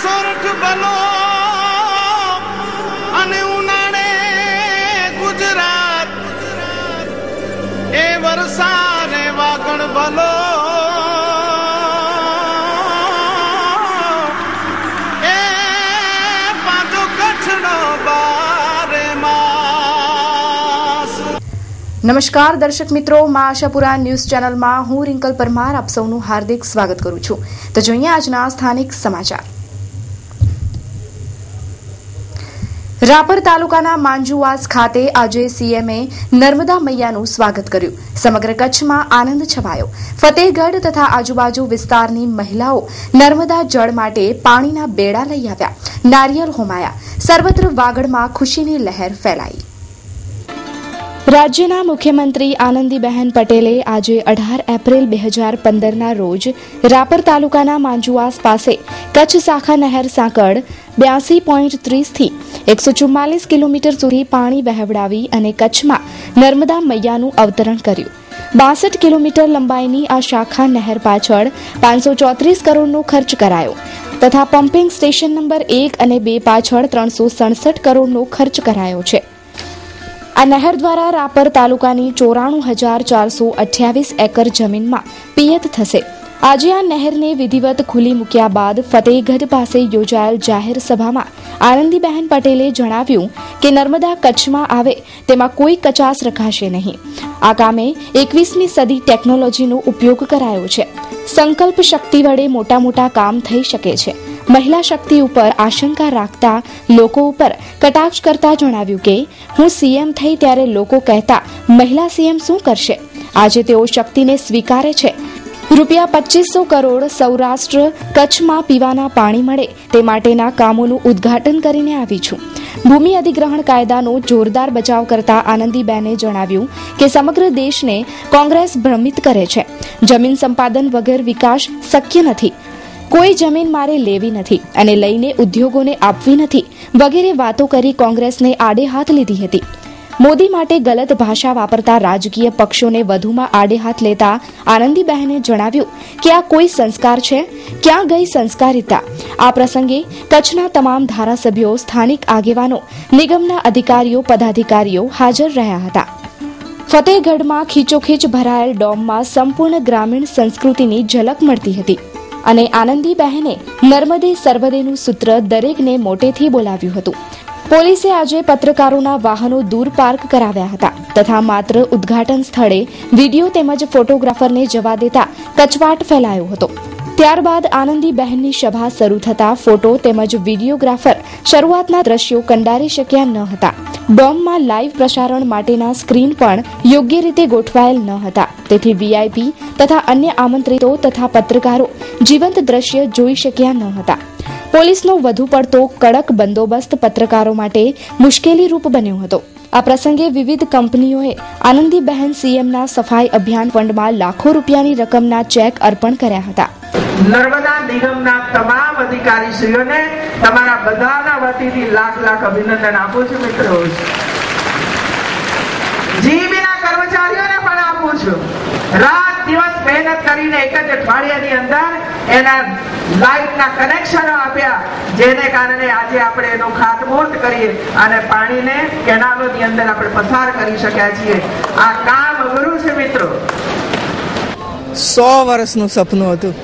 સોરઠ બલો અને ઉનાળે ગુજરાત એ વરસાદ વાગણ બલો એ પાછો કચ્છનો બારે માસ। નમસ્કાર દર્શક મિત્રો, માં આશાપુરા ન્યૂઝ ચેનલમાં હું રિંકલ પરમાર આપ સૌનું હાર્દિક સ્વાગત કરું છું। તો જોઈએ આજના સ્થાનિક સમાચાર। રાપર તાલુકાના માંજુવાસ ખાતે આજે સીએમએ નર્મદા મૈયાનું સ્વાગત કર્યું। સમગ્ર કચ્છમાં આનંદ છવાયો। ફતેહગઢ તથા આજુબાજુ વિસ્તારની મહિલાઓ નર્મદા જળ માટે પાણીના બેડા લઈ આવ્યા, નારિયેળ હોમાયા, સર્વત્ર વાગડમાં ખુશીની લહેર ફેલાઈ। રાજ્યના મુખ્યમંત્રી આનંદીબહેન પટેલે આજે 18 એપ્રિલ 2015ના રોજ રાપર તાલુકાના માંજુવાસ પાસે કચ્છ શાખા નહેર સાંકળ 82.30 થી 144 કિલોમીટર સુધી પાણી વહેવડાવી અને કચ્છમાં નર્મદા મૈયાનું અવતરણ કર્યું। 62 કિલોમીટર લંબાઈની આ શાખા નહેર પાછળ 534 કરોડનો ખર્ચ કરાયો તથા પમ્પિંગ સ્ટેશન નંબર 1 અને 2 પાછળ 367 કરોડનો ખર્ચ કરાયો છે। આ નહેર દ્વારા રાપર તાલુકાની 94,428 એકર જમીનમાં પિયત થશે। આજે આ નહેરને વિધિવત ખુલ્લી મૂક્યા બાદ ફતેહગઢ પાસે યોજાયેલ જાહેર સભામાં આનંદીબહેન પટેલે જણાવ્યું કે નર્મદા કચ્છમાં આવે તેમાં કોઈ કચાશ રખાશે નહીં। આ કામે 21મી સદી ટેકનોલોજીનો ઉપયોગ કરાયો છે। સંકલ્પ શક્તિ વડે મોટા મોટા કામ થઈ શકે છે। મહિલા શક્તિ ઉપર આશંકા રાખતા લોકો ઉપર કટાક્ષ કરતા જણાવ્યું કે હું સીએમ થઈ ત્યારે લોકો કહેતા મહિલા સીએમ શું કરશે? આજે તેઓ શક્તિને સ્વીકારે છે। ₹2500 કરોડ સૌરાષ્ટ્ર કચ્છમાં પીવાના પાણી મળે તે માટેના કામોનું ઉદ્ઘાટન કરીને આવી છું। ભૂમિ અધિગ્રહણ કાયદાનો જોરદાર બચાવ કરતા આનંદીબેને જણાવ્યું કે સમગ્ર દેશને કોંગ્રેસ ભ્રમિત કરે છે। જમીન સંપાદન વગર વિકાસ શક્ય નથી। કોઈ જમીન મારે લેવી નથી અને લઈને ઉદ્યોગોને આપવી નથી વગેરે વાતો કરી કોંગ્રેસને આડે હાથ લીધી હતી। મોદી માટે ગલત ભાષા વાપરતા રાજકીય પક્ષોને વધુમાં આડે હાથ લેતા આનંદીબહેને જણાવ્યું કે આ કોઈ સંસ્કાર છે? ક્યાં ગઈ સંસ્કારિતા? આ પ્રસંગે કચ્છના તમામ ધારાસભ્યો, સ્થાનિક આગેવાનો, નિગમના અધિકારીઓ, પદાધિકારીઓ હાજર રહ્યા હતા। ફતેહગઢમાં ખીચોખીચ ભરાયેલ ડોમમાં સંપૂર્ણ ગ્રામીણ સંસ્કૃતિની ઝલક મળતી હતી અને આનંદીબહેને નર્મદે સર્વદેનું સૂત્ર દરેકને મોટેથી બોલાવ્યું હતું। પોલીસે આજે પત્રકારોના વાહનો દૂર પાર્ક કરાવ્યા હતા તથા માત્ર ઉદ્ઘાટન સ્થળે વિડીયો તેમજ ફોટોગ્રાફરને જવા દેતા કચવાટ ફેલાયો હતો। ત્યારબાદ આનંદીબહેનની સભા શરૂ થતા ફોટો તેમજ વિડીયોગ્રાફર શરૂઆતના દ્રશ્યો કંડારી શક્યા ન હતા। ડોમમાં લાઇવ પ્રસારણ માટેના સ્ક્રીન પણ યોગ્ય રીતે ગોઠવાયેલ ન હતા, તેથી વીઆઈપી તથા અન્ય આમંત્રિતો તથા પત્રકારો જીવંત દ્રશ્ય જોઈ શક્યા ન હતા। પોલીસનો વધુ પડતો કડક બંદોબસ્ત પત્રકારો માટે મુશ્કેલીરૂપ બન્યો હતો। આ પ્રસંગે વિવિધ કંપનીઓએ આનંદીબહેન સીએમના સફાઈ અભિયાન ફંડમાં લાખો રૂપિયાની રકમના ચેક અર્પણ કર્યા હતા। નર્મદા નિગમના તમામ અધિકારીશ્રીઓને તમારા બધાના વતીથી લાખ અભિનંદન આપું છું મિત્રો। જીબીના કર્મચારીઓને પણ આપું છું। રાત દિવસ મહેનત કરીને એક જ અઠવાડિયાની અંદર એના લાઇટના કનેક્શનો આપ્યા, જેને કારણે આજે આપણે એનું ખાતમુહૂર્ત કરીએ અને પાણીને કેનાલોની અંદર આપણે પસાર કરી શક્યા છીએ। આ કામ અઘરું છે મિત્રો। 100 વર્ષનું સપનું હતું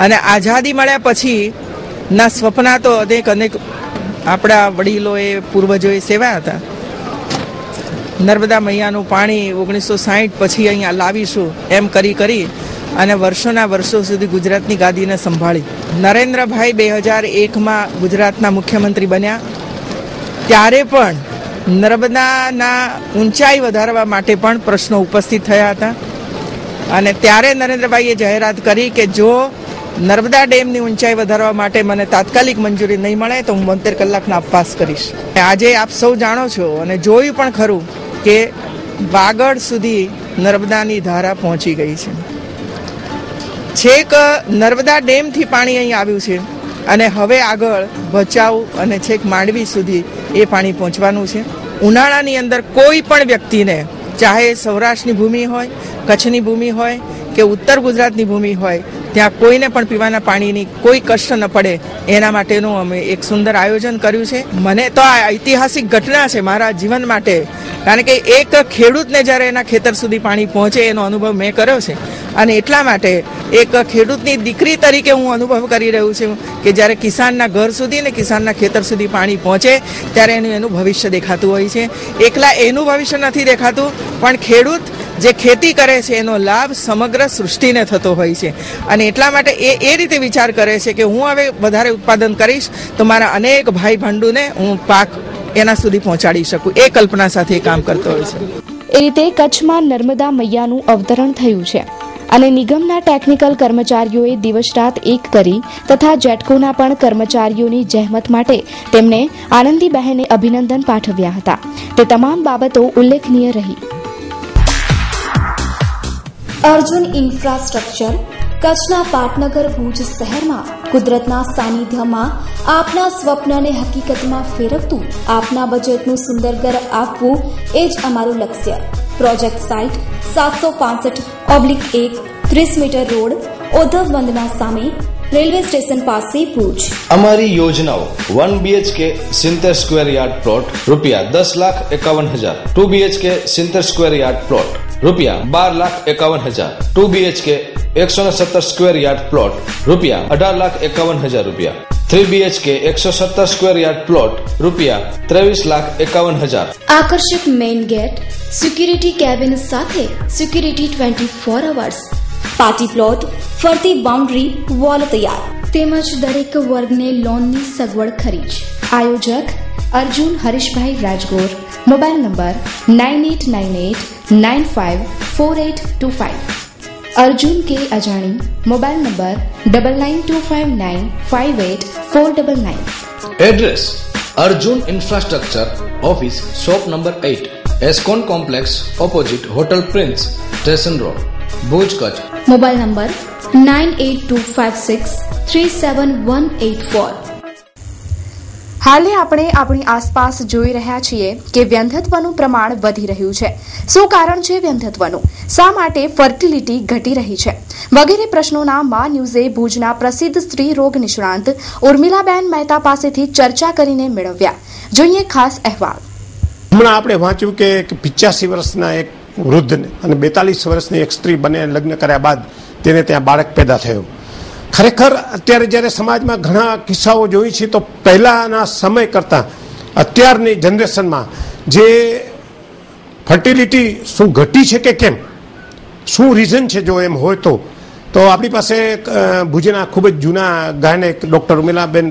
અને આઝાદી મળ્યા પછી ના સ્વપ્ના તો અનેક આપણા વડીલોએ, પૂર્વજોએ સેવ્યા હતા। નર્મદા મૈયાનું પાણી 1960 પછી અહીંયા લાવીશું એમ કરી અને વર્ષોના વર્ષો સુધી ગુજરાતની ગાદીને સંભાળી। નરેન્દ્રભાઈ 2001માં ગુજરાતના મુખ્યમંત્રી બન્યા ત્યારે પણ નર્મદાના ઊંચાઈ વધારવા માટે પણ પ્રશ્નો ઉપસ્થિત થયા હતા અને ત્યારે નરેન્દ્રભાઈએ જાહેરાત કરી કે જો નર્મદા ડેમની ઊંચાઈ વધારવા માટે મને તાત્કાલિક મંજૂરી નહીં મળે તો હું 72 કલાકના ઉપવાસ કરીશ। આજે આપ સૌ જાણો છો અને જોયું પણ ખરું કે વાગડ સુધી નર્મદાની ધારા પહોંચી ગઈ છે। છેક નર્મદા ડેમથી પાણી અહીં આવ્યું છે અને હવે આગળ ભચાઉ અને છેક માંડવી સુધી એ પાણી પહોંચવાનું છે। ઉનાળાની અંદર કોઈ પણ વ્યક્તિને, ચાહે સૌરાષ્ટ્રની ભૂમિ હોય, કચ્છની ભૂમિ હોય કે ઉત્તર ગુજરાતની ભૂમિ હોય, ત્યાં કોઈને પણ પીવાના પાણીની કોઈ કષ્ટ ન પડે એના માટેનું અમે એક સુંદર આયોજન કર્યું છે. મને તો આ ઐતિહાસિક ઘટના છે મારા જીવન માટે, કારણ કે એક ખેડૂતને જ્યારે એના ખેતર સુધી પાણી પહોંચે એનો અનુભવ મેં કર્યો છે. અને એટલા માટે એક ખેડૂતની દીકરી તરીકે હું અનુભવ કરી રહ્યું છું કે જ્યારે કિસાનના ઘર સુધી ને કિસાનના ખેતર સુધી પાણી પહોંચે ત્યારે એનું ભવિષ્ય દેખાતું હોય છે. એકલા એનું ભવિષ્ય નથી દેખાતું, પણ ખેડૂત જે ખેતી કરે છે એનો લાભ સમગ્ર સૃષ્ટિને થતો હોય છે. અને એટલા માટે એ રીતે વિચાર કરે છે કે હું હવે વધારે ઉત્પાદન કરીશ તો મારા અનેક ભાઈ ભાંડુને હું પાક એના સુધી પહોંચાડી શકું, એ કલ્પના સાથે કામ કરતો હોય છે. એ રીતે કચ્છમાં નર્મદા મૈયાનું અવતરણ થયું છે અને નિગમના ટેકનિકલ કર્મચારીઓએ દિવસ રાત એક કરી તથા જેટકોના પણ કર્મચારીઓની જહેમત માટે તેમને આનંદીબહેને અભિનંદન પાઠવ્યા હતા. તે તમામ બાબતો ઉલ્લેખનીય રહી. અર્જુન ઇન્ફ્રાસ્ટ્રક્ચર કચ્છના પાટનગર ભુજ શહેરમાં કુદરતના સાનિધ્યમાં આપના સ્વપ્નને હકીકતમાં ફેરવતું આપના બજેટનું સુંદર ઘર આપવું એ જ અમારું લક્ષ્ય. પ્રોજેક્ટ સાઇટ 765/1 30 મીટર રોડ, ઓધવ વંદના સામે, રેલવે સ્ટેશન પાસે ભુજ. અમારી યોજનાઓ 1 BHK 70 square yard plot ₹10,51,000, 2 BHK 70 square yard plot ₹12,51,000, 2 BHK 170 square yard plot ₹18,51,000, 3 BHK 170 square yard plot ₹23,51,000. આકર્ષક મેઇન ગેટ, સિક્યુરિટી કેબિન સાથે સિક્યુરિટી 24 અવર્સ, પાર્ટી પ્લોટ, ફરતી બાઉન્ડ્રી વોલ તૈયાર તેમજ દરેક વર્ગને લોનની સગવડ ખરી. આયોજક Arjun Harishbhai Rajgor. Mobile number 9898954825. Arjun K Ajani. Mobile number 9925958499. Address Arjun infrastructure, office shop number 8, ISKCON complex, opposite hotel Prince, station road, Bhuj, Kutch. Mobile number 9825637184. હાલે આપણે આપણી આસપાસ જોઈ રહ્યા છીએ કે વ્યંધત્વનું પ્રમાણ વધી રહ્યું છે. શું કારણ છે વ્યંધત્વનું? શા માટે ફર્ટિલિટી ઘટી રહી છે? વગેરે પ્રશ્નોના મા ન્યૂઝે ભુજના પ્રસિદ્ધ સ્ત્રી રોગ નિષ્ણાંત ઉર્મિલાબેન મહેતા પાસેથી ચર્ચા કરીને મેળવ્યા. જોઈએ ખાસ અહેવાલ. હમણાં આપણે વાંચ્યું કે 85 વર્ષના એક વૃદ્ધને અને 42 વર્ષની એક સ્ત્રી બંને લગ્ન કર્યા બાદ તેને ત્યાં બાળક પેદા થયો. ખરેખર અત્યારે જ્યારે સમાજમાં ઘણા કિસ્સાઓ જોઈ છે તો પહેલાના સમય કરતાં અત્યારની જનરેશનમાં જે ફર્ટિલિટી શું ઘટી છે કે કેમ, શું રીઝન છે, જો એમ હોય તો આપણી પાસે ભુજના ખૂબ જ જૂના ગાયનેક ડૉક્ટર ઉર્મિલાબેન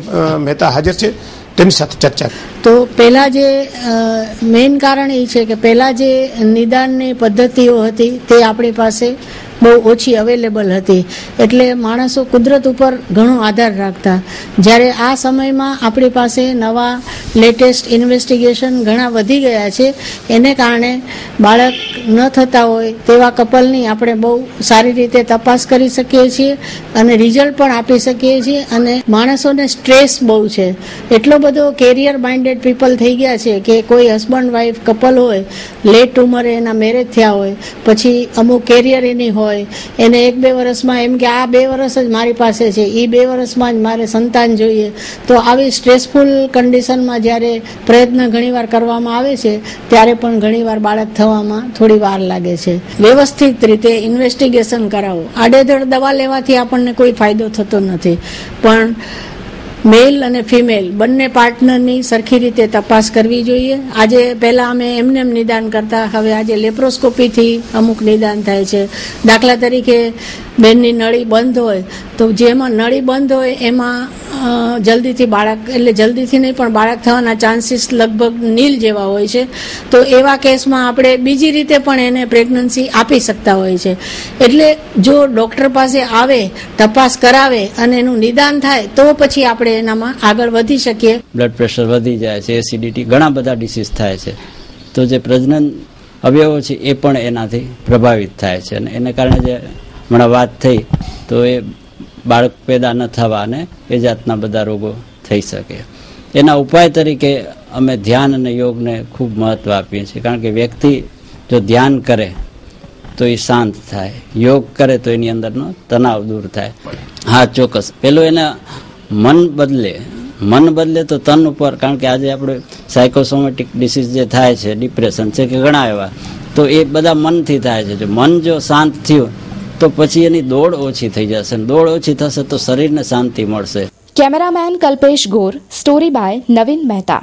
મહેતા હાજર છે, તેમની સાથે ચર્ચા. તો પહેલા જે મેઇન કારણ એ છે કે પહેલા જે નિદાનની પદ્ધતિઓ હતી તે આપણી પાસે બહુ ઓછી અવેલેબલ હતી, એટલે માણસો કુદરત ઉપર ઘણો આધાર રાખતા. જ્યારે આ સમયમાં આપણી પાસે નવા લેટેસ્ટ ઇન્વેસ્ટિગેશન ઘણા વધી ગયા છે, એને કારણે બાળક ન થતા હોય તેવા કપલની આપણે બહુ સારી રીતે તપાસ કરી શકીએ છીએ અને રિઝલ્ટ પણ આપી શકીએ છીએ. અને માણસોને સ્ટ્રેસ બહુ છે, એટલો બધો કેરિયર માઇન્ડેડ પીપલ થઈ ગયા છે કે કોઈ હસબન્ડ વાઇફ કપલ હોય, લેટ ઉંમરે એના મેરેજ થયા હોય, પછી અમુક કેરિયર એની હોય, એને 1-2 વર્ષમાં એમ કે આ 2 વર્ષ જ મારી પાસે છે, એ 2 વર્ષમાં જ મારે સંતાન જોઈએ. તો આવી સ્ટ્રેસફુલ કન્ડિશનમાં જ્યારે પ્રયત્ન ઘણીવાર કરવામાં આવે છે ત્યારે પણ ઘણીવાર બાળક થવામાં થોડી વાર લાગે છે. વ્યવસ્થિત રીતે ઇન્વેસ્ટિગેશન કરાવો. આડેધડ દવા લેવાથી આપણને કોઈ ફાયદો થતો નથી, પણ મેલ અને ફિમેલ બંને પાર્ટનરની સરખી રીતે તપાસ કરવી જોઈએ. આજે પહેલા અમે એમને નિદાન કરતા, હવે આજે લેપ્રોસ્કોપીથી અમુક નિદાન થાય છે. દાખલા તરીકે બેનની નળી બંધ હોય તો જેમાં નળી બંધ હોય એમાં જલ્દીથી બાળક, એટલે જલ્દીથી નહીં પણ બાળક થવાના ચાન્સીસ લગભગ નીલ જેવા હોય છે. તો એવા કેસમાં આપણે બીજી રીતે પણ એને પ્રેગ્નન્સી આપી શકતા હોય છે. એટલે જો ડૉક્ટર પાસે આવે, તપાસ કરાવે અને એનું નિદાન થાય તો પછી આપણે એનામાં આગળ વધી શકીએ. બ્લડ પ્રેશર વધી જાય છે, એસિડિટી, ઘણા બધા ડિસીઝ થાય છે. તો જે પ્રજનન અવયવો છે એ પણ એનાથી પ્રભાવિત થાય છે અને એને કારણે જે હમણાં વાત થઈ તો એ બાળક પેદા ન થવા અને એ જાતના બધા રોગો થઈ શકે. એના ઉપાય તરીકે અમે ધ્યાન અને યોગને ખૂબ મહત્વ આપીએ છીએ, કારણ કે વ્યક્તિ જો ધ્યાન કરે તો એ શાંત થાય, યોગ કરે તો એની અંદરનો તણાવ દૂર થાય. હા, ચોક્કસ. પેલું એને મન બદલે તો તન ઉપર, કારણ કે આજે આપણે સાયકોસોમેટિક ડિસીઝ જે થાય છે, ડિપ્રેશન છે કે ઘણા એવા, તો એ બધા મનથી થાય છે. જો મન જો શાંત થયું તો પછી એની દોડ ઓછી થઈ જશે, દોડ ઓછી થશે તો શરીરને શાંતિ મળશે. Cameraman Kalpesh Gor, story by Naveen Mehta.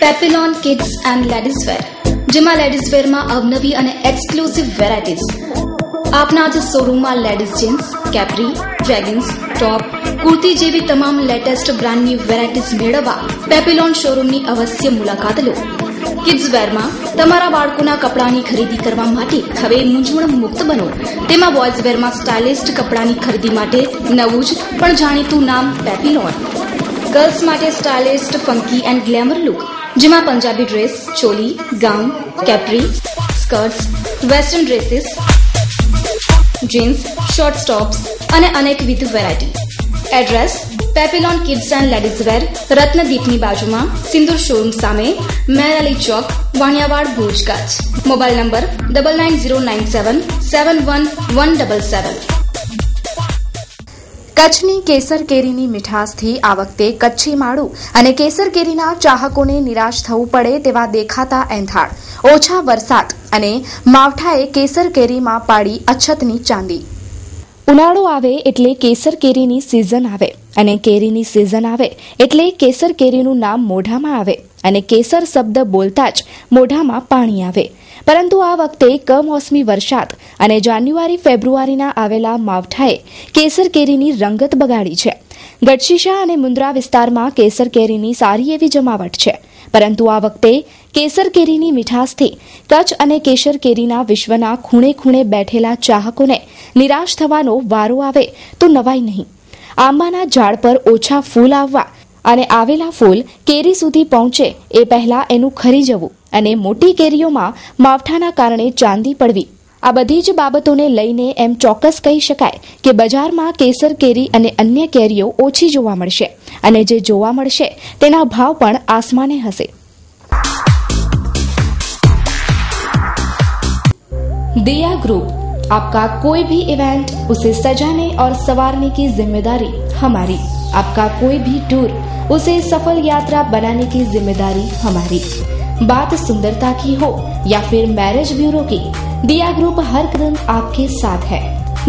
Papillon kids and ladies wear, જેમાં લેડીઝ વેરમાં અવનવી અને એક્સક્લુસિવ વેરાયટીઝ. આપના જ શોરૂમમાં ladies jeans, capri, jeggings, top, kurti જેવી તમામ લેટેસ્ટ બ્રાન્ડની વેરાયટીઝ મેળવવા પેપિલોન શોરૂમની અવશ્ય મુલાકાત લો. કિડ્સ વેરમાં તમારા બાળકોના કપડાની ખરીદી કરવા માટે હવે મૂંઝવણ મુક્ત બનો. તેમાં બોયઝ વેરમાં સ્ટાઇલિસ્ટ કપડાની ખરીદી માટે નવું જ પણ જાણીતું નામ પેપિલોન. ગર્લ્સ માટે stylist, funky and glamour look, જેમાં Punjabi dress, choli, gown, capri, skirts, western dresses, jeans, short tops અને અનેકવિધ variety. Address: Papillon kids and ladies wear, રત્નદીપની બાજુમાં, સિંદૂર શોરૂમ સામે, મેરાલી ચોક, વાણિયાવાડ, ભુજ, કચ્છ. Mobile number 9909771177. કચ્છની કેસર કેરીની મીઠાશથી આ વખતે કચ્છી માળું અને કેસર કેરીના ચાહકોને નિરાશ થવું પડે તેવા દેખાતા એંધાણ. ઓછા વરસાદ અને માવઠાએ કેસર કેરીમાં પાડી અછતની ચાંદી. ઉનાળો આવે એટલે કેસર કેરીની સિઝન આવે, અને કેરીની સિઝન આવે એટલે કેસર કેરીનું નામ મોઢામાં આવે, અને કેસર શબ્દ બોલતા જ મોઢામાં પાણી આવે. પરંતુ આ વખતે કમોસમી વરસાદ અને જાન્યુઆરી ફેબ્રુઆરીના આવેલા માવઠાએ કેસર કેરીની રંગત બગાડી છે. ગઢશીશા અને મુન્દ્રા વિસ્તારમાં કેસર કેરીની સારી એવી જમાવટ છે, પરંતુ આ વખતે કેસર કેરીની મીઠાશથી કચ્છ અને કેસર કેરીના વિશ્વના ખૂણે ખૂણે બેઠેલા ચાહકોને નિરાશ થવાનો વારો આવે તો નવાઈ નહીં. આંબાના ઝાડ પર ઓછા ફૂલ આવવા અને આવેલા ફૂલ કેરી સુધી પહોંચે એ પહેલા એનું ખરી જવું અને મોટી કેરીઓમાં માવઠાના કારણે ચાંદી પડવી, આ બધી જ બાબતોને લઈને એમ ચોક્કસ કહી શકાય કે બજારમાં કેસર કેરી અને અન્ય કેરીઓ ઓછી જોવા મળશે, અને જે જોવા મળશે તેના ભાવ પણ આસમાને હશે. दिया ग्रुप, आपका कोई भी इवेंट उसे सजाने और संवारने की जिम्मेदारी हमारी. आपका कोई भी टूर उसे सफल यात्रा बनाने की जिम्मेदारी हमारी. बात सुंदरता की हो या फिर मैरिज ब्यूरो की, दिया ग्रुप हर कदम आपके साथ है.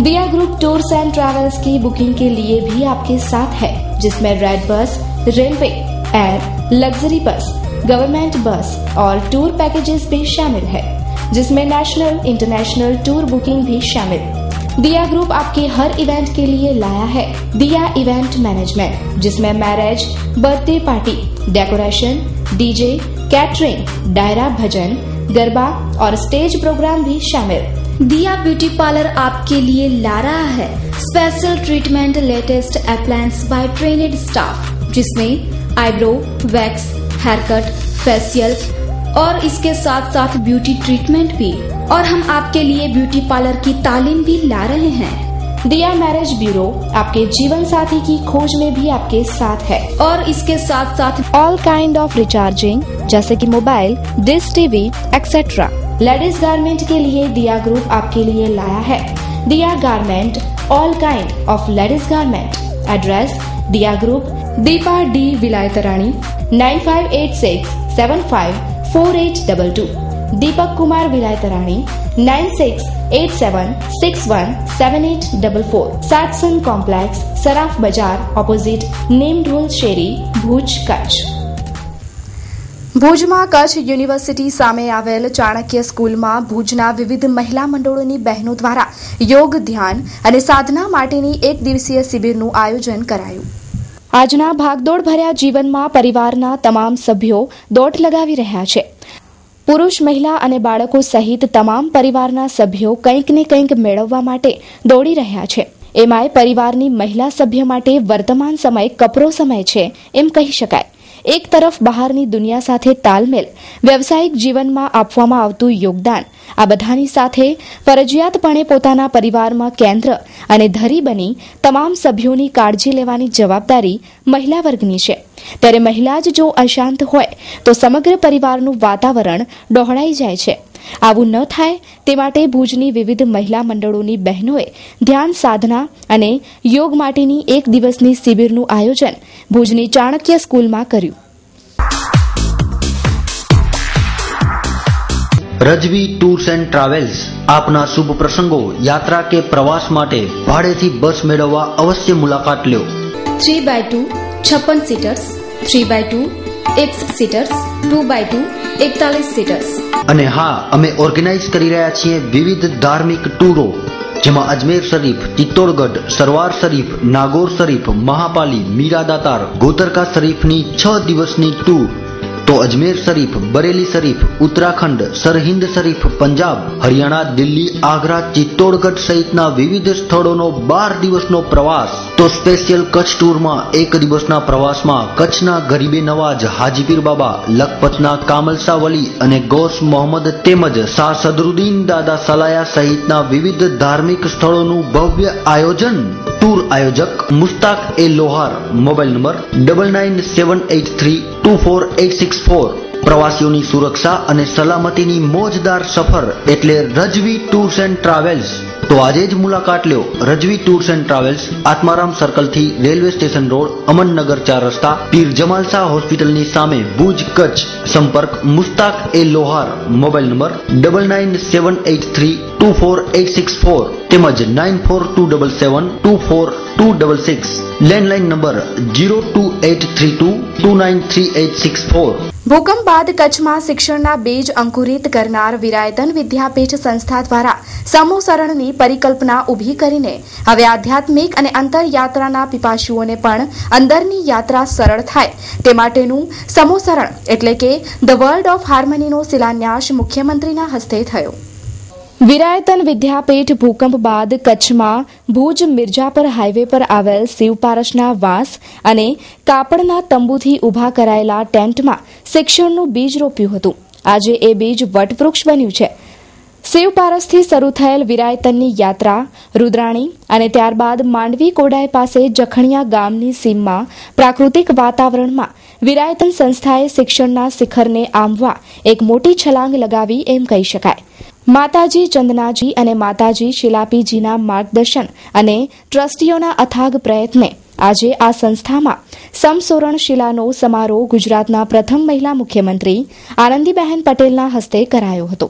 दिया ग्रुप टूर्स एंड ट्रैवल्स की बुकिंग के लिए भी आपके साथ है, जिसमें red bus, railway, air, luxury bus, government बस और टूर पैकेजेस भी शामिल है, जिसमें नेशनल इंटरनेशनल टूर बुकिंग भी शामिल. दिया ग्रुप आपके हर इवेंट के लिए लाया है दिया इवेंट मैनेजमेंट, जिसमें marriage, birthday party, decoration, DJ, catering, डायरा भजन, गरबा और स्टेज प्रोग्राम भी शामिल. दिया ब्यूटी पार्लर आपके लिए ला रहा है special treatment, latest appliance by trained staff, जिसमें eyebrow, wax, hair cut, facial और इसके साथ साथ ब्यूटी ट्रीटमेंट भी. और हम आपके लिए ब्यूटी पार्लर की तालीम भी ला रहे हैं. दिया मैरिज ब्यूरो आपके जीवन साथी की खोज में भी आपके साथ है, और इसके साथ साथ ऑल काइंड ऑफ रिचार्जिंग जैसे कि mobile, dish, TV etcetera. Ladies garment के लिए दिया ग्रुप आपके लिए लाया है दिया garment, all kind of ladies garment. Address: दिया group, Deepa D विलायतरानी, 9586754822. Deepak Kumar विलायतरानी, 9687617844. सैटसन complex, Saraf बाजार, ऑपोजिट नीम ढोल शेरी, भूज, कच्छ. ભુજમાં કચ્છ યુનિવર્સિટી સામે આવેલ ચાણક્ય સ્કૂલમાં ભુજના વિવિધ મહિલા મંડળોની બહેનો દ્વારા યોગ, ધ્યાન અને સાધના માટેની એક દિવસીય શિબિરનું આયોજન કરાયું. આજના ભાગદોડ ભર્યા જીવનમાં પરિવારના તમામ સભ્યો દોટ લગાવી રહ્યા છે. પુરુષ, મહિલા અને બાળકો સહિત તમામ પરિવારના સભ્યો કંઈક ને કંઈક મેળવવા માટે દોડી રહ્યા છે. એમાંય પરિવારની મહિલા સભ્ય માટે વર્તમાન સમય કપરો સમય છે એમ કહી શકાય. એક તરફ બહારની દુનિયા સાથે તાલમેલ, વ્યવસાયિક જીવનમાં આપવામાં આવતું યોગદાન, આ બધાની સાથે ફરજિયાતપણે પોતાના પરિવારમાં કેન્દ્ર અને ધરી બની તમામ સભ્યોની કાળજી લેવાની જવાબદારી મહિલા વર્ગની છે. ત્યારે મહિલા જ જો અશાંત હોય તો સમગ્ર પરિવારનું વાતાવરણ ડહોળાઈ જાય છે. આવું ન થાય તે માટે ભુજની વિવિધ મહિલા મંડળોની બહેનોએ ધ્યાન સાધના અને યોગ માટેની એક દિવસની શિબિરનું આયોજન ભુજની ચાણક્ય સ્કૂલમાં કર્યું. રજવી ટૂર્સ એન્ડ ટ્રાવેલ્સ આપના શુભ પ્રસંગો, યાત્રા કે પ્રવાસ માટે ભાડેથી બસ મેળવવા અવશ્ય મુલાકાત લ્યો. 3x2 56 સીટર્સ, 3x2 61 સીટર્સ, 2x2 41 સીટર્સ. અને હા, અમે ઓર્ગેનાઇઝ કરી રહ્યા છીએ વિવિધ ધાર્મિક ટૂરો, જેમાં અજમેર શરીફ, ચિત્તોડગઢ, સરવાર શરીફ, નાગોર શરીફ, મહાપાલી, મીરા દાતાર, ગોતરકા શરીફની 6 દિવસની ટૂર. તો અજમેર શરીફ, બરેલી શરીફ, ઉત્તરાખંડ, સરહિંદ શરીફ, પંજાબ, હરિયાણા, દિલ્હી, આગ્રા, ચિત્તોડગઢ સહિતના વિવિધ સ્થળોનો 12 દિવસનો પ્રવાસ. તો સ્પેશિયલ કચ્છ ટૂરમાં 1 દિવસના પ્રવાસમાં કચ્છના ગરીબે નવાજ, હાજીપીર બાબા, લખપતના કામલસા વલી અને ગૌસ મોહમ્મદ તેમજ શાહ સદરુદ્દીન દાદા સલાયા સહિતના વિવિધ ધાર્મિક સ્થળોનું ભવ્ય આયોજન. ટૂર આયોજક Mustaq A Lohar. Mobile number 9978324864. પ્રવાસીઓની સુરક્ષા અને સલામતીની મોજદાર સફર એટલે રજવી ટૂર્સ એન્ડ ટ્રાવેલ્સ. તો આજે જ મુલાકાત લ્યો. Rajvi tours and travels, Atmaram સર્કલથી રેલવે સ્ટેશન રોડ, અમનનગર 4 રસ્તા, પીર જમાલ શાહ હોસ્પિટલની સામે, ભુજ, કચ્છ. સંપર્ક Mushtaq A Lohar. Mobile number 9978324864 તેમજ 9427724266. Landline number 02832293864. ભૂકંપ બાદ કચ્છમાં શિક્ષણના બીજ અંકુરિત કરનાર વિરાયતન વિદ્યાપીઠ સંસ્થા દ્વારા સમૂહસરણની પરિકલ્પના ઊભી કરીને હવે આધ્યાત્મિક અને અંતરયાત્રાના પીપાશુઓને પણ અંદરની યાત્રા સરળ થાય તે માટેનું સમૂહસરણ એટલે કે ધ વર્લ્ડ ઓફ હાર્મનીનો શિલાન્યાસ મુખ્યમંત્રીના હસ્તે થયો. વિરાયતન વિદ્યાપીઠ ભૂકંપ બાદ કચ્છમાં ભુજ મિર્જાપર હાઈવે પર આવેલ શિવપારસના વાંસ અને કાપડના તંબુથી ઊભા કરાયેલા ટેન્ટમાં શિક્ષણનું બીજ રોપ્યું હતું. આજે એ બીજ વટવૃક્ષ બન્યું છે. શિવપારસથી શરૂ થયેલ વિરાયતનની યાત્રા રુદ્રાણી અને ત્યારબાદ માંડવી કોડાઈ પાસે જખણિયા ગામની સીમમાં પ્રાકૃતિક વાતાવરણમાં વિરાયતન સંસ્થાએ શિક્ષણના શિખરને આંબવા એક મોટી છલાંગ લગાવી એમ કહી શકાય. માતાજી ચંદનાજી અને માતાજી શિલાપીજીના માર્ગદર્શન અને ટ્રસ્ટીઓના અથાગ પ્રયત્ને આજે આ સંસ્થામાં સમસોરણ શિલાનો સમારોહ ગુજરાતના પ્રથમ મહિલા મુખ્યમંત્રી આનંદીબહેન પટેલના હસ્તે કરાયો હતો.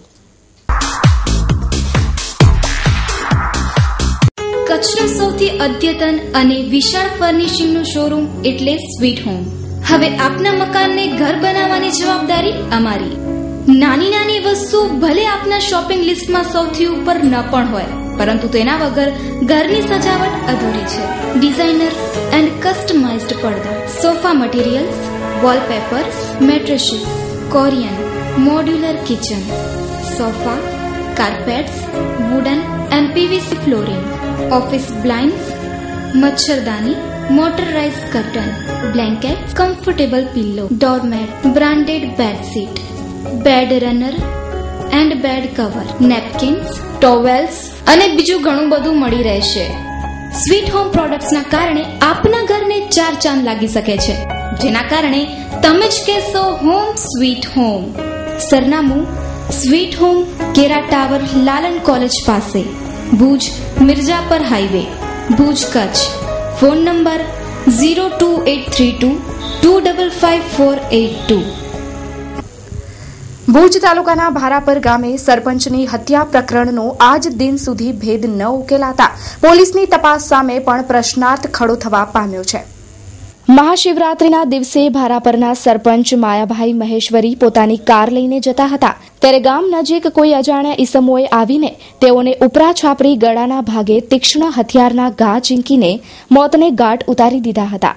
કચ્છનું સૌથી અદ્યતન અને વિશાળ ફર્નિશિંગનું શોરૂમ એટલે સ્વીટ હોમ. હવે આપના મકાનને ઘર બનાવવાની જવાબદારી અમારી. નાની નાની વસ્તુ ભલે આપના શોપિંગ લિસ્ટમાં સૌથી ઉપર ન પણ હોય, પરંતુ તેના વગર ઘરની સજાવટ અધૂરી છે. ડિઝાઇનર એન્ડ કસ્ટમાઇઝ્ડ પડદા, sofa materials, wallpapers, mattresses, Corian, modular kitchen, sofa, carpets, wooden and PVC flooring, office blinds, મચ્છરદાની, motorised curtain, blanket, comfortable pillow, doormat, branded bedsheet, bed runner and bed cover, napkins, towels અને બીજું ઘણું બધું મળી રહેશે. Sweet home પ્રોડક્ટ્સના કારણે આપના ઘરને 4 ચાંદ લાગી શકે છે, જેના કારણે તમે જ કહેશો હોમ સ્વીટ હોમ. સરનામું સ્વીટ હોમ, કેરા ટાવર, લાલન કોલેજ પાસે, Bhuj Mirjapar highway, Bhuj, Kutch. Phone number 02832 255482. Bhuj તાલુકાના ભારાપર ગામે સરપંચની હત્યા પ્રકરણનો આજ દિન સુધી ભેદ ન ઉકેલાતા પોલીસની તપાસ સામે પણ પ્રશ્નાર્થ ખડો થવા પામ્યો છે. મહાશિવરાત્રીના દિવસે ભારાપરના સરપંચ માયાભાઈ મહેશ્વરી પોતાની કાર લઈને જતા હતા, ત્યારે ગામ નજીક કોઈ અજાણ્યા ઈસમોએ આવીને તેઓને ઉપરા છાપરી ગળાના ભાગે તીક્ષ્ણ હથિયારના ઘા ઝીંકીને મોતને ઘાટ ઉતારી દીધા હતા.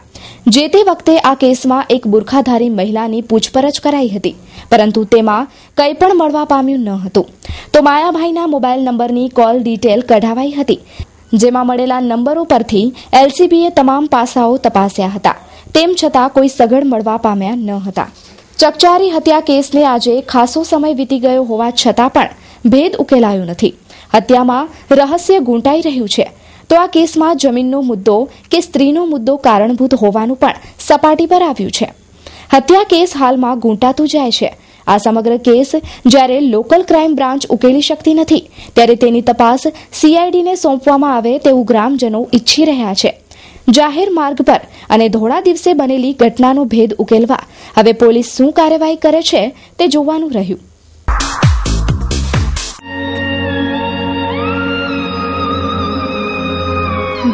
જે તે વખતે આ કેસમાં એક બુરખાધારી મહિલાની પૂછપરછ કરાઈ હતી, પરંતુ તેમાં કંઈ પણ મળવા પામ્યું ન હતું. તો માયાભાઈના મોબાઈલ નંબરની કોલ ડિટેલ કઢાવાઈ હતી, જેમાં મળેલા નંબરો પરથી એલસીબીએ તમામ પાસાઓ તપાસ્યા હતા. તેમ છતાં કોઈ સગડ મળવા પામ્યા ન હતા. ચકચારી હત્યા કેસને આજે ખાસો સમય વીતી ગયો હોવા છતાં પણ ભેદ ઉકેલાયો નથી. હત્યામાં રહસ્ય ગૂંટાઈ રહ્યું છે. તો આ કેસમાં જમીનનો મુદ્દો કે સ્ત્રીનો મુદ્દો કારણભૂત હોવાનું પણ સપાટી પર આવ્યું છે. હત્યા કેસ હાલમાં ગૂંટાતું જાય છે. આ સમગ્ર કેસ જ્યારે લોકલ ક્રાઇમ બ્રાન્ચ ઉકેલી શકતી નથી ત્યારે તેની તપાસ CIDને સોંપવામાં આવે તેવું ગ્રામજનો ઈચ્છી રહ્યા છે. જાહેર માર્ગ પર અને ધોળા દિવસે બનેલી ઘટનાનો ભેદ ઉકેલવા હવે પોલીસ શું કાર્યવાહી કરે છે તે જોવાનું રહ્યું.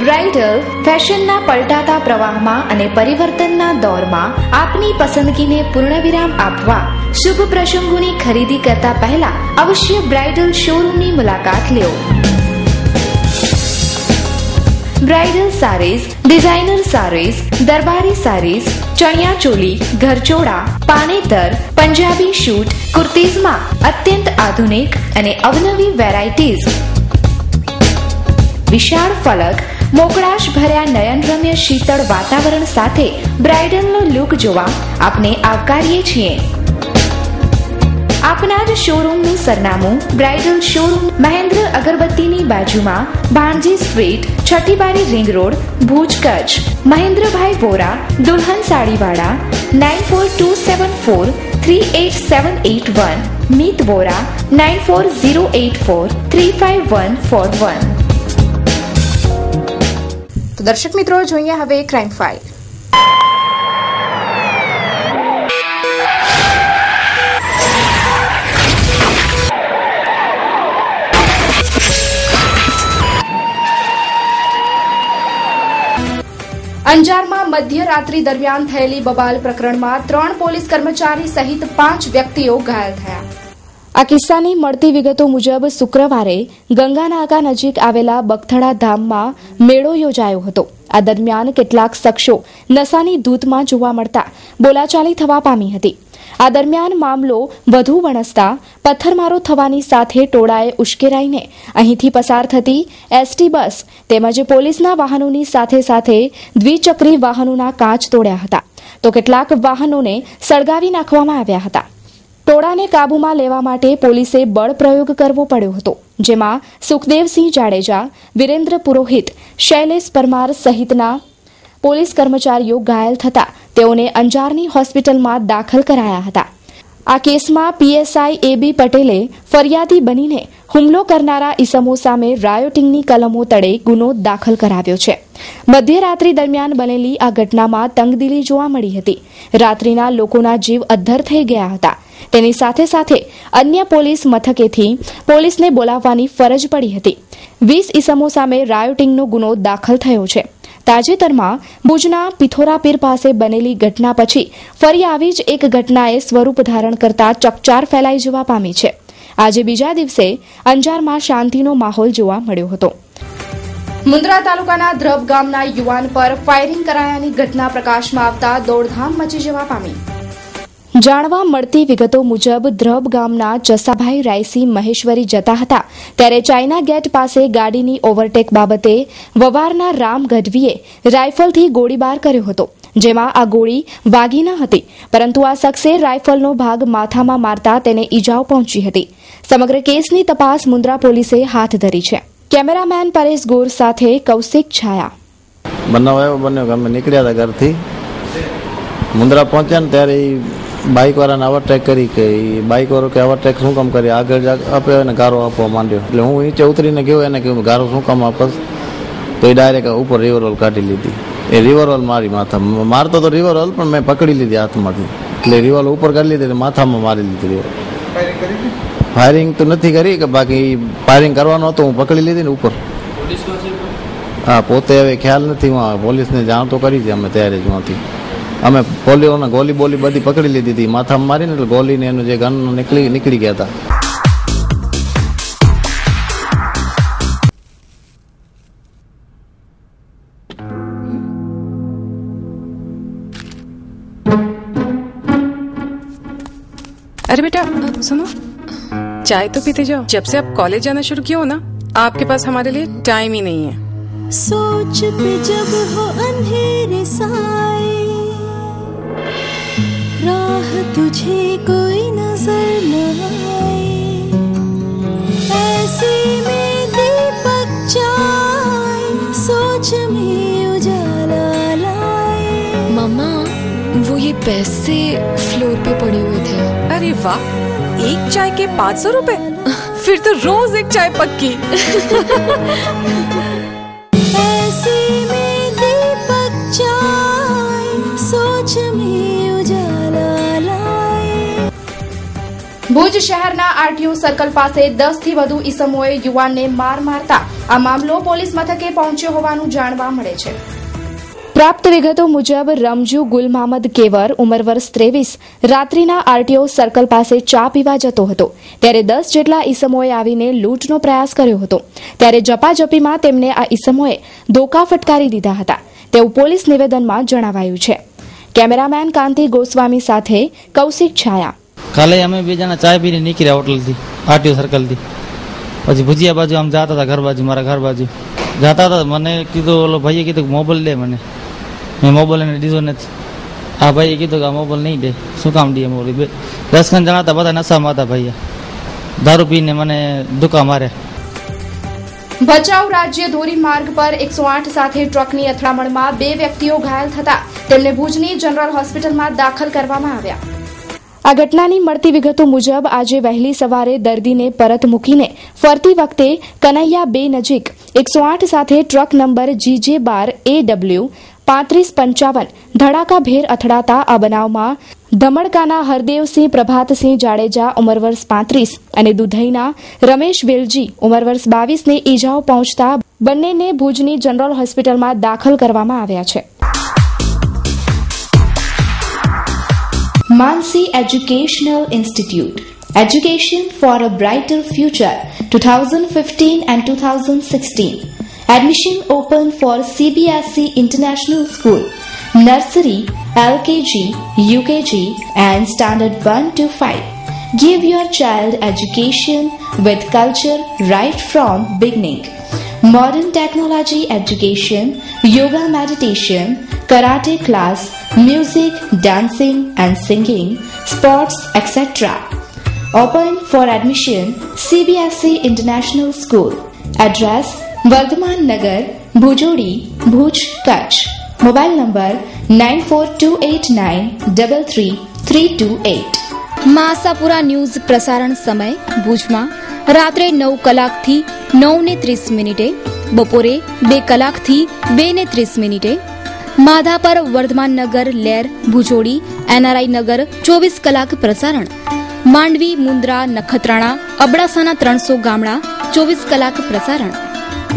બ્રાઇડલ ફેશનના પલટાતા પ્રવાહમાં અને પરિવર્તનના દોરમાં આપની પસંદગીને પૂર્ણવિરામ આપવા શુભ પ્રસંગોની ખરીદી કરતા પહેલા અવશ્ય બ્રાઇડલ શોરૂમની મુલાકાત લો. બ્રાઇડલ સારીઝ, ડિઝાઇનર સારીઝ, દરબારી સારીઝ, ચણિયા ચોલી, ઘરચોળા, પાનેતર, પંજાબી શૂટ, કુર્તીઝમાં અત્યંત આધુનિક અને અવનવી વેરાયટીઝ, વિશાળ ફલક, મોકળાશ ભર્યા નયનરમ્ય શીતળ વાતાવરણ સાથે બ્રાઇડલનો લુક જોવા આપને આવકારીએ છીએ. આપના જ શોરૂમનું સરનામું બ્રાઇડલ શોરૂમ, મહેન્દ્ર અગરબત્તીની બાજુમાં, ભાણજી સ્ટ્રીટ, છઠ્ઠી બારી રિંગ રોડ, ભુજ, કચ્છ. મહેન્દ્રભાઈ વોરા, દુલ્હન સાડીવાળા, 9427438781. મીત વોરા, 9408435141. તો દર્શક મિત્રો, જોઈએ હવે ક્રાઇમ ફાઇલ. અંજારમાં મધ્યરાત્રિ દરમિયાન થયેલી બબાલ પ્રકરણમાં 3 પોલીસ કર્મચારી સહિત 5 વ્યક્તિઓ ઘાયલ થયા. આ કિસ્સાની મળતી વિગતો મુજબ શુક્રવારે ગંગાનાકા નજીક આવેલા બગથડા ધામમાં મેળો યોજાયો હતો. આ દરમિયાન કેટલાક શખ્સો નશાની ધૂતમાં જોવા મળતા બોલાચાલી થવા પામી હતી. આ દરમિયાન મામલો વધુ વણસતા પથ્થરમારો થવાની સાથે ટોળાએ ઉશ્કેરાઈને અહીંથી પસાર થતી ST બસ તેમજ પોલીસના વાહનોની સાથે સાથે દ્વિચક્રી વાહનોના કાચ તોડ્યા હતા. તો કેટલાક વાહનોને સળગાવી નાખવામાં આવ્યા હતા. ટોળાને કાબૂમાં લેવા માટે પોલીસે બળ પ્રયોગ કરવો પડ્યો હતો, જેમાં સુખદેવસિંહ જાડેજા, વિરેન્દ્ર પુરોહિત, શૈલેષ પરમાર સહિતના પોલીસ કર્મચારીઓ ઘાયલ થતા તેઓને અંજારની હોસ્પિટલમાં દાખલ કરાયા હતા. આ કેસમાં PSI AB પટેલે ફરિયાદી બનીને હુમલો કરનારા ઈસમો સામે રાયોટિંગની કલમો તળે ગુનો દાખલ કરાવ્યો છે. મધ્યરાત્રિ દરમિયાન બનેલી આ ઘટનામાં તંગદિલી જોવા મળી હતી. રાત્રિના લોકોના જીવ અદ્ધર થઈ ગયા હતા. તેની સાથે સાથે અન્ય પોલીસ મથકેથી પોલીસને બોલાવવાની ફરજ પડી હતી. 20 ઈસમો સામે રાયોટિંગનો ગુનો દાખલ થયો છે. તાજેતરમાં ભુજના પિથોરાપીર પાસે બનેલી ઘટના પછી ફરી આવી જ એક ઘટનાએ સ્વરૂપ ધારણ કરતા ચકચાર ફેલાઈ જવા પામી છે. આજે બીજા દિવસે અંજારમાં શાંતિનો માહોલ જોવા મળ્યો હતો. મુન્દ્રા તાલુકાના ધ્રબ ગામના યુવાન પર ફાયરિંગ કરાયાની ઘટના પ્રકાશમાં આવતા દોડધામ મચી જવા પામી. જાણવા મળતી વિગતો મુજબ ધ્રબ ગામના જસાભાઈ રાયસી મહેશ્વરી જતા હતા ત્યારે ચાઇના ગેટ પાસે ગાડીની ઓવરટેક બાબતે વવારના રામ ગઢવીએ રાઇફલથી ગોળીબાર કર્યો હતો, જેમાં આ ગોળી વાગી ન હતી, પરંતુ આ શખ્સે રાઇફલનો ભાગ માથામાં મારતા તેને ઈજાઓ પહોંચી હતી. સમગ્ર કેસની તપાસ મુન્દ્રા પોલીસે હાથ ધરી છે. કેમેરામેન પરેશ ગોર સાથે કૌશિક છાયા. બનાવ એવો બન્યો કે અમે નીકળ્યા હતા ઘરથી, મુન્દ્રા પહોંચ્યા ને ત્યારે બાઇક વાળાને ઓવરટેક કરી કે બાઇક વાળો કે ઓવરટેક શું કામ કરી આગળ આપ્યો અને ગારો આપવા માંડ્યો. એટલે હું નીચે ઉતરીને ગયો, એને કહ્યું ગારો શું કામ આપસ, તો એ ડાયરેક્ટ ઉપર રિવરઓલ કાઢી લીધી. એ રિવરઓલ મારી માથા મારતો તો રિવરઓલ પણ મેં પકડી લીધી હાથમાંથી, એટલે રિવોલ્વર ઉપર કાઢી લીધી, માથામાં મારી લીધી. ફાયરિંગ તો નથી કરી કે બાકી ફાયરિંગ કરવાનો હતો, હું પકડી લીધી ને ઉપર. હા, પોતે હવે ખ્યાલ નથી, હું પોલીસને જાણ તો કરી છે અમે ત્યારે જ માંથી. અમે પોલીઓને ગોલી બોલી બધી પકડી લીધી હતી, માથામાં મારીને એટલે ગોલીને એનું જે ગન નીકળી ગયા હતા. अरे बेटा सुनो, चाय तो पीते जाओ. जब से आप कॉलेज जाना शुरू किया हो ना, आपके पास हमारे लिए टाइम ही नहीं है. सोच पे जब हो अंधेरे साए राह तुझे कोई नजर न आए, ऐसे में दीपक जाए, सोच में उजाला लाए। मम्मा, वो ये पैसे फ्लोर पे पड़े हुए थे। अरे वाह, एक चाय के 500 रुपए? फिर तो रोज एक चाय पक्की। ऐसे में दीपक जाए, सोच में उजाला लाए। ભુજ શહેરના આરટીઓ સર્કલ પાસે 10 થી વધુ ઈસમોએ યુવાનને માર મારતા આ મામલો પોલીસ મથકે પહોંચ્યો હોવાનું જાણવા મળે છે. પ્રાપ્ત વિગતો મુજબ રમજુ ગુલ મહમદ કેવર ઉંમર વર્ષ 23 રાત્રિના આરટીઓ સર્કલ પાસે ચા પીવા જતો હતો ત્યારે 10 જેટલા ઈસમોએ આવીને લૂંટનો પ્રયાસ કર્યો હતો ત્યારે ઝપાઝપીમાં તેમને આ ઈસમોએ ધોકા ફટકારી દીધા હતા તેવું પોલીસ નિવેદનમાં જણાવાયું છે. કેમેરામેન કાંતિ ગોસ્વામી સાથે કૌશિક છાયા. કાલે અમે બે જણા ચાય પીને નીકળ્યા હોટલથી આરટીઓ સર્કલથી, પછી ભુજિયા બાજુ આમ જતા હતા, ઘર બાજુ મારા ઘર બાજુ જતા હતા. મને કીધું, ઓલો ભાઈએ કીધું મોબાઈલ દે મને. મેં મોબાઈલ એને દીધો નથી. આ ભાઈએ કીધું કે આ મોબાઈલ નહીં દે. શું કામ દે મોબાઈલ? 10 ખણ જણા હતા, બધા નશામાં હતા. ભાઈએ દારૂ પીને મને ધોકા માર્યા. ભચાઉ રાજ્ય ધોરીમાર્ગ પર 108 સાથે ટ્રકની અથડામણમાં 2 વ્યક્તિઓ ઘાયલ થતા તેમને ભુજની જનરલ હોસ્પિટલમાં દાખલ કરવામાં આવ્યા. આ ઘટનાની મળતી વિગતો મુજબ આજે વહેલી સવારે દર્દીને પરત મૂકીને ફરતી વખતે કનૈયા 2 નજીક 108 સાથે ટ્રક નંબર GJ12AW 3555 ધડાકાભેર અથડાતા આ બનાવમાં ધમડકાના હરદેવસિંહ પ્રભાતસિંહ જાડેજા ઉંમર વર્ષ 35 અને દુધઈના રમેશ વેલજી ઉંમર વર્ષ 22 ને ઈજાઓ પહોંચતા બંનેને ભુજની જનરલ હોસ્પિટલમાં દાખલ કરવામાં આવ્યા છે. Mansi Educational Institute, Education for a Brighter Future, 2015 and 2016. Admission open for CBSE International School, Nursery, LKG, UKG and Standard 1 to 5. Give your child education with culture right from beginning. Modern technology education, yoga meditation, karate class, music, dancing and singing, sports, etc. Open for admission CBSE International School. Address Vardhaman Nagar, Bhujodi, Bhuj, Kutch. Mobile number 9428933328. Masapura news પ્રસારણ સમય ભુજમાં રાત્રે 9 કલાકથી 9:30 બપોરે 2 કલાકથી 2:30 માધાપર વર્ધમાન નગર લેર Bhujodi NRI નગર 24 કલાક પ્રસારણ માંડવી મુન્દ્રા નખત્રાણા અબડાસાના 300 ગામડા 24 કલાક પ્રસારણ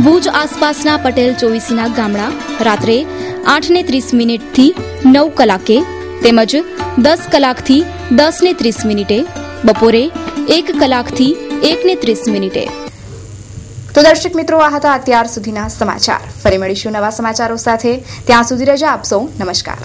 ભુજ આસપાસના પટેલ ચોવીસીના ગામડા રાત્રે 8:30 થી 9 કલાકે તેમજ 10 કલાકથી 10:30 બપોરે 1 કલાકથી 1:30. તો દર્શક મિત્રો, આ હતા અત્યાર સુધીના સમાચાર. ફરી મળીશું નવા સમાચારો સાથે. ત્યાં સુધી રજા આપશો. નમસ્કાર.